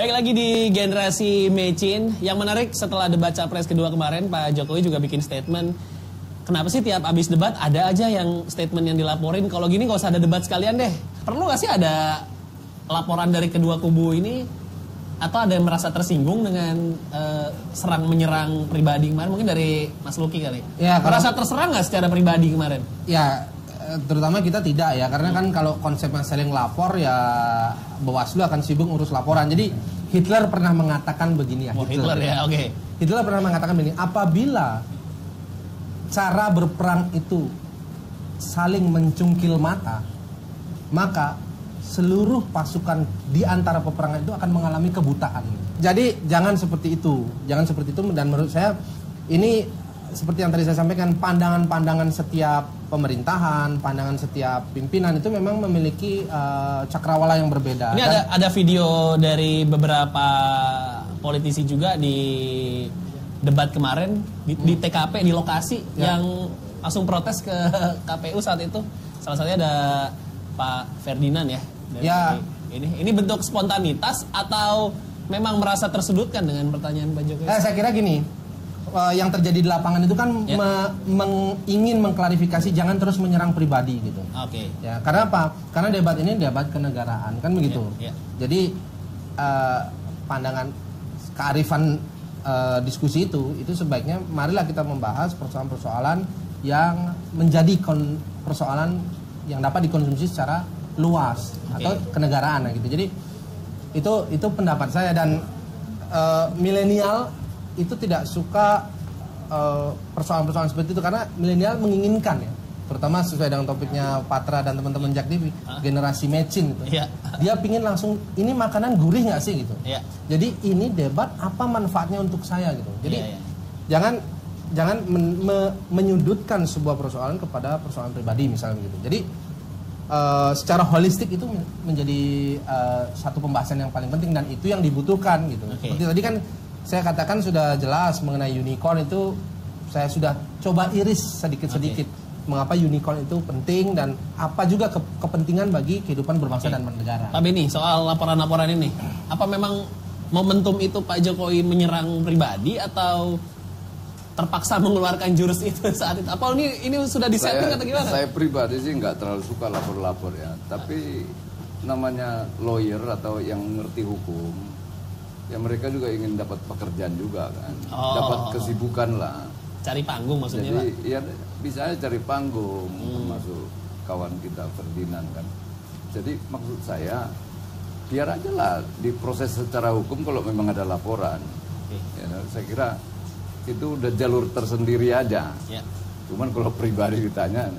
Baik lagi di generasi mecin. Yang menarik setelah debat capres kedua kemarin, Pak Jokowi juga bikin statement. Kenapa sih tiap abis debat ada aja yang statement yang dilaporin? Kalau gini gak usah ada debat sekalian deh. Perlu gak sih ada laporan dari kedua kubu ini? Atau ada yang merasa tersinggung dengan serang menyerang pribadi kemarin? Mungkin dari Mas Luki kali. Ya, merasa terserang gak secara pribadi kemarin? Ya, terutama kita tidak ya, karena kan kalau konsepnya saling lapor ya Bawaslu akan sibuk urus laporan. Jadi Hitler pernah mengatakan begini ya. Hitler ya, oke. Hitler pernah mengatakan begini, apabila cara berperang itu saling mencungkil mata, maka seluruh pasukan di antara peperangan itu akan mengalami kebutaan. Jadi jangan seperti itu, dan menurut saya ini seperti yang tadi saya sampaikan, pandangan-pandangan setiap pemerintahan, pandangan setiap pimpinan itu memang memiliki cakrawala yang berbeda. Ini ada video dari beberapa politisi juga di debat kemarin di TKP, di lokasi yang langsung protes ke KPU saat itu. Salah satunya ada Pak Ferdinand ya. Ini bentuk spontanitas atau memang merasa tersudutkan dengan pertanyaan Pak Jokowi? Saya kira gini. Yang terjadi di lapangan itu kan ingin mengklarifikasi, jangan terus menyerang pribadi gitu. Oke. Ya, karena apa? Karena debat ini debat kenegaraan kan begitu. Jadi pandangan kearifan diskusi itu sebaiknya marilah kita membahas persoalan-persoalan yang menjadi persoalan yang dapat dikonsumsi secara luas atau kenegaraan gitu. Jadi itu pendapat saya, dan milenial itu tidak suka persoalan-persoalan seperti itu, karena milenial menginginkan ya, terutama sesuai dengan topiknya Patra dan teman-teman Jak TV, generasi mecin gitu. Dia pingin langsung, ini makanan gurih nggak sih gitu. Jadi ini debat apa manfaatnya untuk saya gitu. Jadi jangan menyudutkan sebuah persoalan kepada persoalan pribadi misalnya gitu. Jadi secara holistik itu menjadi satu pembahasan yang paling penting, dan itu yang dibutuhkan gitu. Seperti tadi kan saya katakan sudah jelas mengenai unicorn itu, saya sudah coba iris sedikit-sedikit mengapa unicorn itu penting dan apa juga kepentingan bagi kehidupan berbangsa dan bernegara. Pak Beni, soal laporan-laporan ini, apa memang momentum itu Pak Jokowi menyerang pribadi atau terpaksa mengeluarkan jurus itu saat itu? Apa ini sudah disetting atau gimana? Saya pribadi sih nggak terlalu suka lapor-lapor ya, tapi namanya lawyer atau yang ngerti hukum, ya mereka juga ingin dapat pekerjaan juga kan, dapat kesibukan lah. Cari panggung maksudnya. Jadi ya bisa aja cari panggung, termasuk kawan kita Ferdinand kan. Jadi maksud saya biar aja lah diproses secara hukum kalau memang ada laporan. Ya, saya kira itu udah jalur tersendiri aja. Cuman kalau pribadi ditanya,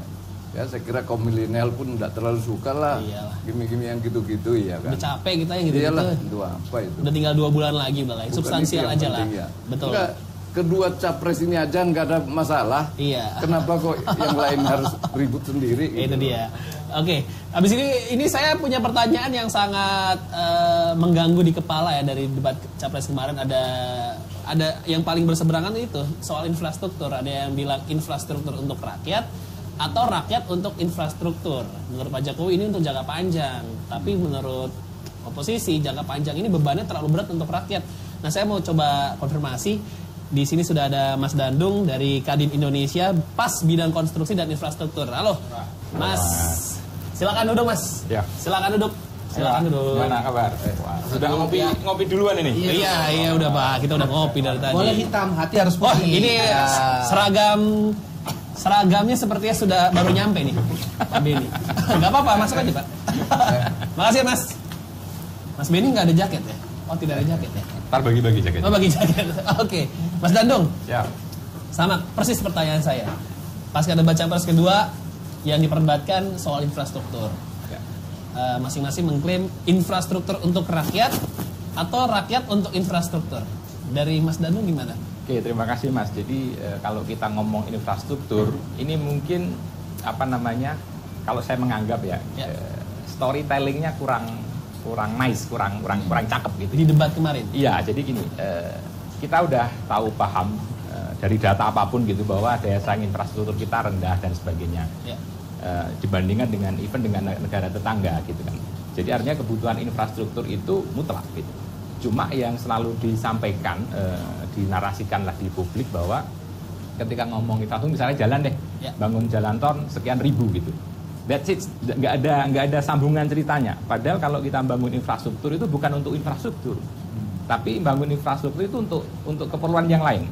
ya saya kira kaum milenial pun tidak terlalu suka lah. Gimi-gimi yang gitu-gitu ya kan. Udah capek kita yang gitu-gitu. Iyalah, itu apa itu. Udah tinggal 2 bulan lagi udah lah. Substansial aja lah. Ya. Betul. Enggak, kedua capres ini aja nggak ada masalah. Kenapa kok yang lain harus ribut sendiri? Itu dia. Oke, habis ini saya punya pertanyaan yang sangat mengganggu di kepala ya dari debat capres kemarin. Ada yang paling berseberangan itu soal infrastruktur. Ada yang bilang infrastruktur untuk rakyat atau rakyat untuk infrastruktur. Menurut Pak Jokowi ini untuk jangka panjang, tapi menurut oposisi jangka panjang ini bebannya terlalu berat untuk rakyat. Nah, saya mau coba konfirmasi. Di sini sudah ada Mas Dandung dari Kadin Indonesia, pas bidang konstruksi dan infrastruktur. Halo, Mas. Silakan duduk, Mas. Silakan duduk. Silakan duduk. Gimana kabar? Sudah ngopi duluan ini? Iya udah Pak. Kita udah ngopi dari tadi. Boleh hitam, hati harus putih. Ini seragamnya sepertinya sudah baru nyampe nih, Pak Beni. Gak apa-apa, masuk aja Pak. Makasih Mas. Mas Beni nggak ada jaket ya? Oh, tidak ada jaket ya? Ntar bagi-bagi jaket. Oh, bagi jaket. Oke. Mas Dandung. Siap. Sama persis pertanyaan saya. Pasca debat capres kedua yang diperdebatkan soal infrastruktur. Masing-masing mengklaim infrastruktur untuk rakyat atau rakyat untuk infrastruktur. Dari Mas Dandung gimana? Oke, terima kasih Mas. Jadi kalau kita ngomong infrastruktur, ini mungkin kalau saya menganggap storytellingnya kurang nice, kurang cakep gitu. Di debat kemarin? Iya, jadi gini, kita udah paham dari data apapun gitu bahwa daya saing infrastruktur kita rendah dan sebagainya. Dibandingkan dengan negara tetangga gitu kan. Jadi artinya kebutuhan infrastruktur itu mutlak gitu. Cuma yang selalu disampaikan, dinarasikanlah di publik bahwa ketika ngomong infrastruktur, misalnya jalan deh, bangun jalan tol sekian ribu gitu. That's it, nggak ada sambungan ceritanya. Padahal kalau kita bangun infrastruktur itu bukan untuk infrastruktur, tapi bangun infrastruktur itu untuk keperluan yang lain.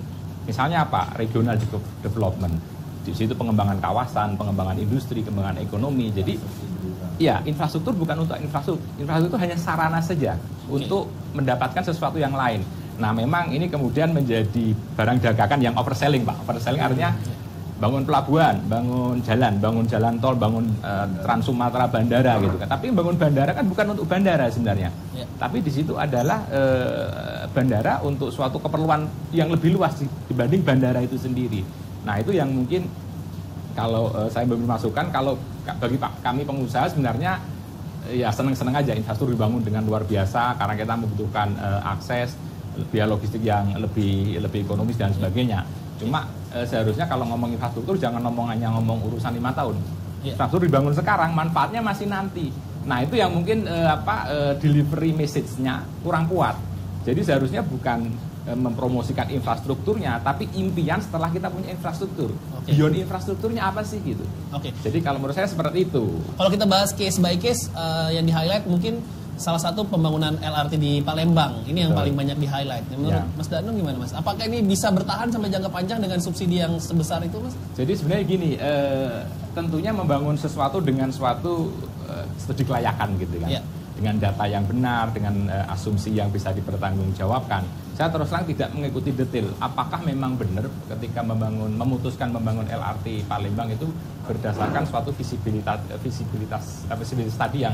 Misalnya apa? Regional development. Di situ pengembangan kawasan, pengembangan industri, pengembangan ekonomi. Jadi ya, infrastruktur bukan untuk infrastruktur. Infrastruktur itu hanya sarana saja untuk mendapatkan sesuatu yang lain. Nah, memang ini kemudian menjadi barang dagangan yang overselling, Pak. Overselling artinya bangun pelabuhan, bangun jalan tol, bangun Trans Sumatera bandara gitu kan. Tapi bangun bandara kan bukan untuk bandara sebenarnya. Tapi di situ adalah bandara untuk suatu keperluan yang lebih luas dibanding bandara itu sendiri. Nah, itu yang mungkin kalau saya memberi masukan, kalau bagi kami pengusaha sebenarnya ya senang-senang aja infrastruktur dibangun dengan luar biasa karena kita membutuhkan akses, biaya logistik yang lebih ekonomis dan sebagainya. Cuma seharusnya kalau ngomong infrastruktur jangan hanya ngomong urusan 5 tahun. Infrastruktur dibangun sekarang, manfaatnya masih nanti. Nah, itu yang mungkin delivery message-nya kurang kuat. Jadi seharusnya bukan mempromosikan infrastrukturnya, tapi impian setelah kita punya infrastruktur. Beyond infrastrukturnya apa sih gitu. Jadi kalau menurut saya seperti itu. Kalau kita bahas case by case yang di-highlight mungkin salah satu pembangunan LRT di Palembang. Ini yang paling banyak di-highlight. Menurut Mas Danung gimana, Mas? Apakah ini bisa bertahan sampai jangka panjang dengan subsidi yang sebesar itu, Mas? Jadi sebenarnya gini, tentunya membangun sesuatu dengan suatu studi kelayakan gitu kan. Dengan data yang benar, dengan asumsi yang bisa dipertanggungjawabkan. Saya terus terang tidak mengikuti detail. Apakah memang benar ketika memutuskan membangun LRT Palembang itu berdasarkan suatu visibilitas tadi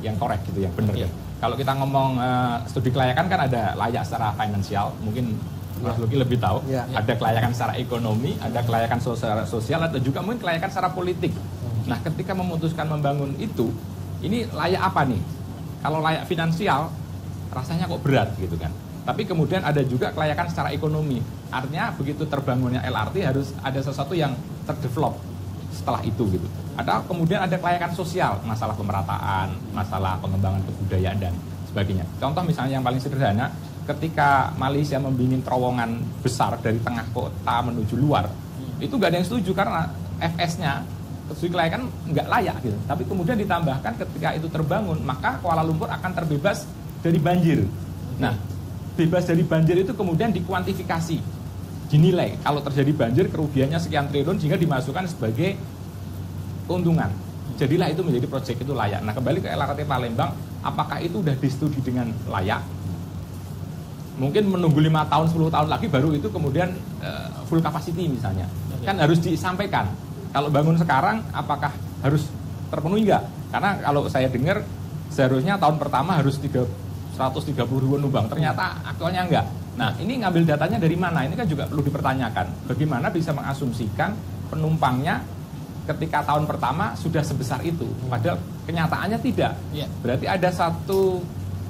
yang korek gitu, yang benar ya. Kalau kita ngomong studi kelayakan kan ada layak secara finansial, mungkin Mas Luki lebih tahu. Ada kelayakan secara ekonomi, ada kelayakan sosial, atau juga mungkin kelayakan secara politik. Nah, ketika memutuskan membangun itu, ini layak apa nih? Kalau layak finansial, rasanya kok berat gitu kan. Tapi kemudian ada juga kelayakan secara ekonomi. Artinya begitu terbangunnya LRT harus ada sesuatu yang terdevelop setelah itu gitu. Kemudian ada kelayakan sosial, masalah pemerataan, masalah pengembangan kebudayaan dan sebagainya. Contoh misalnya yang paling sederhana, ketika Malaysia membimbing terowongan besar dari tengah kota menuju luar, itu nggak ada yang setuju karena FS-nya, studi kelayakan nggak layak gitu. Tapi kemudian ditambahkan ketika itu terbangun, maka Kuala Lumpur akan terbebas dari banjir. Nah, bebas dari banjir itu kemudian dikuantifikasi, dinilai kalau terjadi banjir kerugiannya sekian triliun sehingga dimasukkan sebagai keuntungan. Jadilah itu menjadi proyek itu layak. Nah, kembali ke LRT Palembang, apakah itu sudah distudi dengan layak? Mungkin menunggu 5 tahun, 10 tahun lagi baru itu kemudian full capacity misalnya. Kan harus disampaikan. Kalau bangun sekarang, apakah harus terpenuhi enggak? Karena kalau saya dengar, seharusnya tahun pertama harus 130 ribu penumpang. Ternyata aktualnya enggak. Nah, ini ngambil datanya dari mana? Ini kan juga perlu dipertanyakan. Bagaimana bisa mengasumsikan penumpangnya ketika tahun pertama sudah sebesar itu, padahal kenyataannya tidak. Berarti ada satu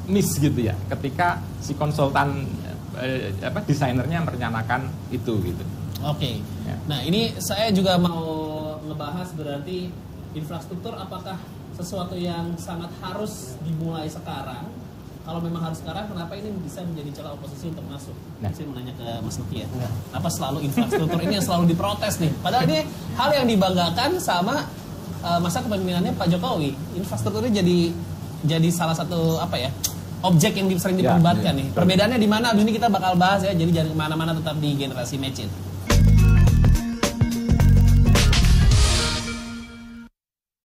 miss gitu ya, ketika si konsultan desainernya merencanakan itu gitu. Nah, ini saya juga mau ngebahas berarti infrastruktur apakah sesuatu yang sangat harus dimulai sekarang? Kalau memang harus sekarang, kenapa ini bisa menjadi celah oposisi untuk masuk? Saya mau nanya ke Mas Luki ya. Kenapa selalu infrastruktur ini yang selalu diprotes nih? Padahal ini hal yang dibanggakan sama masa kepemimpinannya Pak Jokowi. Infrastruktur ini jadi salah satu objek yang sering diperdebatkan nih. Perbedaannya di mana? Abis ini kita bakal bahas ya. Jadi jangan kemana-mana, tetap di Generasi Match It.